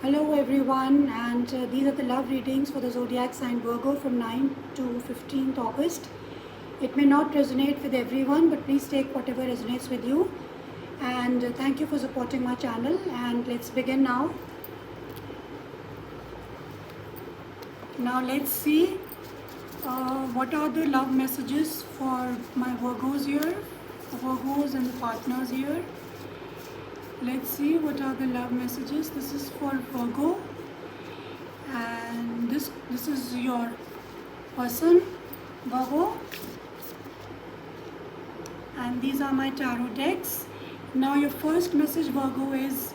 Hello everyone, and these are the love readings for the zodiac sign Virgo from 9 to 15th August. It may not resonate with everyone, but please take whatever resonates with you. And thank you for supporting my channel. And let's begin now. Now let's see what are the love messages for my Virgos here, the Virgos and the partners here. Let's see what are the love messages. This is for Virgo, and this is your person, Virgo, and these are my tarot decks. Now your first message, Virgo, is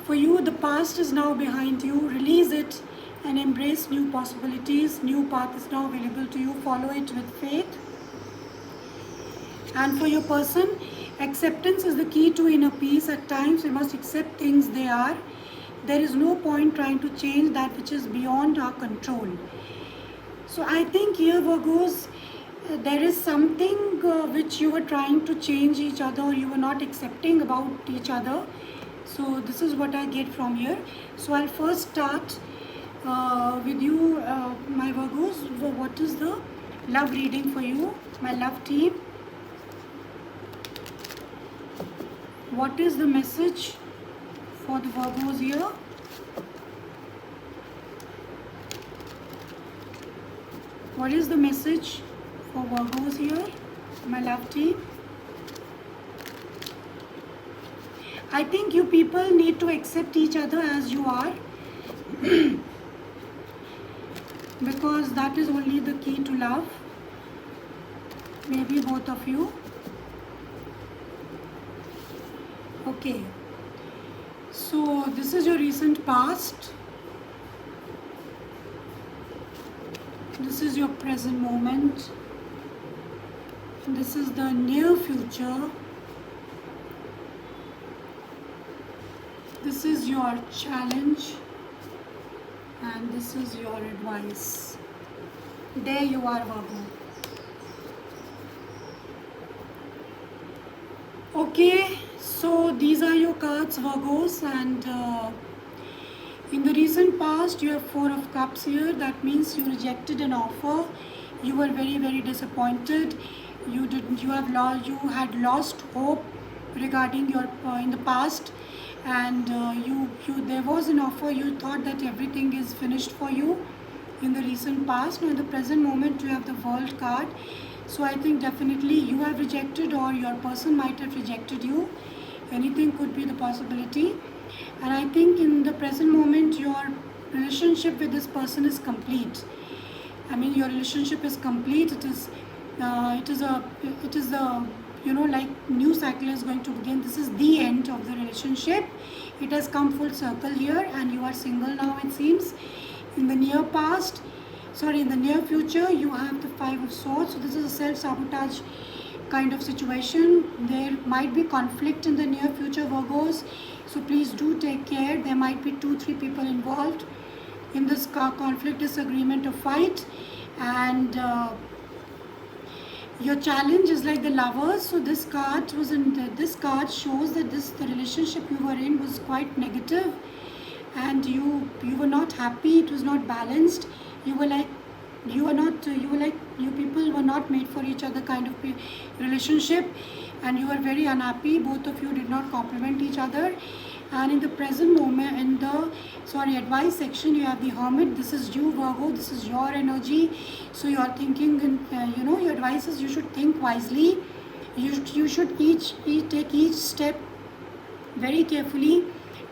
for you. The past is now behind you. Release it and embrace new possibilities. New path is now available to you. Follow it with faith. And for your person, acceptance is the key to inner peace. At times we must accept things they are. There is no point trying to change that which is beyond our control. So I think here, Virgos, there is something which you were trying to change each other, or you were not accepting about each other. So this is what I get from here. So I'll first start with you, my Virgos. What is the love reading for you, my love team? What is the message for the Virgos here? What is the message for Virgos here, my love team? I think you people need to accept each other as you are because that is only the key to love. Maybe both of you. Okay, so this is your recent past. This is your present moment. This is the near future. This is your challenge. And this is your advice. There you are, Virgo. Okay, so these are your cards, Virgos, and in the recent past you have Four of Cups here. That means you rejected an offer. You were very, very disappointed. You had lost hope regarding your in the past, and there was an offer. You thought that everything is finished for you in the recent past. Now in the present moment you have the World card. So I think definitely you have rejected, or your person might have rejected you. Anything could be the possibility. And I think in the present moment your relationship with this person is complete. I mean, your relationship is complete. It is the, like, new cycle is going to begin. This is the end of the relationship. It has come full circle here, and you are single now, it seems. In the near future, you have the Five of Swords. So this is a self-sabotage kind of situation. There might be conflict in the near future, Virgos. So please do take care. There might be 2-3 people involved in this conflict, disagreement, or fight. And your challenge is like the Lovers. So this card this card shows that the relationship you were in was quite negative, and you were not happy. It was not balanced. You people were not made for each other kind of relationship, and you were very unhappy. Both of you did not complement each other. And in the present moment, in the advice section, you have the Hermit. This is you, Virgo. This is your energy. So you are thinking, and your advice is you should think wisely. You should take each step very carefully.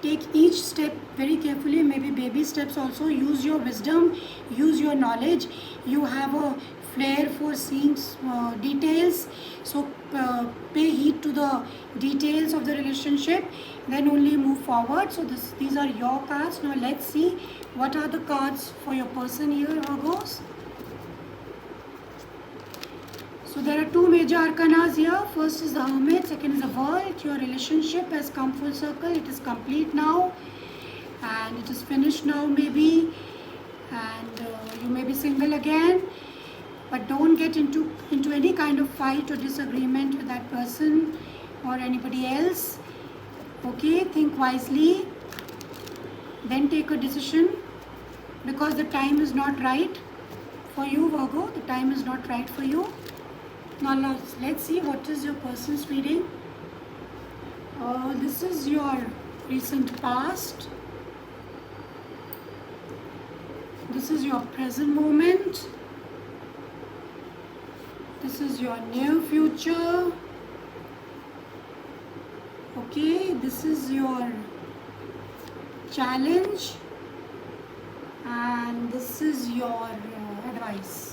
Take each step very carefully, maybe baby steps also. Use your wisdom, use your knowledge. You have a flair for seeing details. So pay heed to the details of the relationship, then only move forward. So these are your cards. Now let's see what are the cards for your person here, Virgos. So there are two major arcanas here. First is the Hermit, second is the World. Your relationship has come full circle. It is complete now, and it is finished now maybe. And you may be single again, but don't get into any kind of fight or disagreement with that person or anybody else. Okay, think wisely. then take a decision, because the time is not right for you, Virgo. The time is not right for you. Now let's see what is your person's reading. This is your recent past. This is your present moment. This is your near future. Okay, this is your challenge, and this is your advice.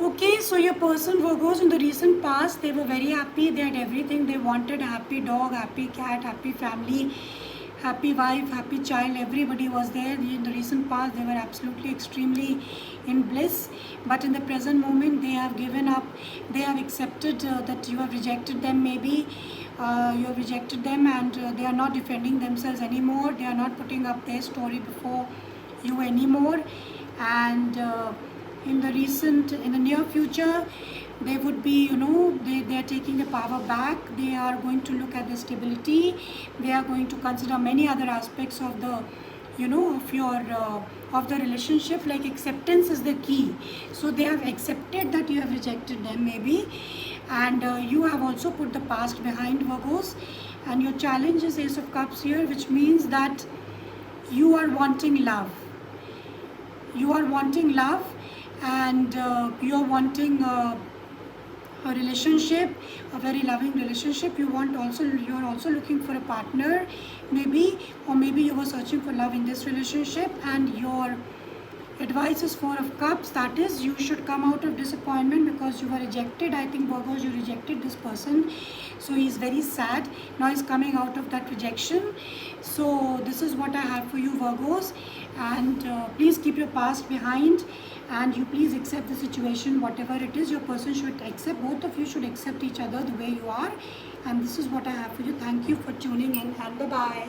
Okay, so your person, Virgos, in the recent past, they were very happy. They had everything they wanted: happy dog, happy cat, happy family, happy wife, happy child. Everybody was there. In the recent past, they were absolutely extremely in bliss. But in the present moment, they have given up. They have accepted that you have rejected them. Maybe you have rejected them, and they are not defending themselves anymore. They are not putting up their story before you anymore. And in the near future, they would be, they are taking the power back. They are going to look at the stability. They are going to consider many other aspects of the, of the relationship. Like acceptance is the key. So they have accepted that you have rejected them, maybe, and you have also put the past behind, Virgos. And your challenge is Ace of Cups here, which means that you are wanting love. You are wanting love, and you are wanting a relationship, a very loving relationship. You are also looking for a partner, maybe, or maybe you were searching for love in this relationship. And your advice is Four of Cups. That is, you should come out of disappointment because you were rejected. I think, Virgos, you rejected this person, so he's very sad. Now he's coming out of that rejection. So this is what I have for you, Virgos. And please keep your past behind, and you please accept the situation, whatever it is. Your person should accept, both of you should accept each other the way you are. And this is what I have for you. Thank you for tuning in, and bye-bye.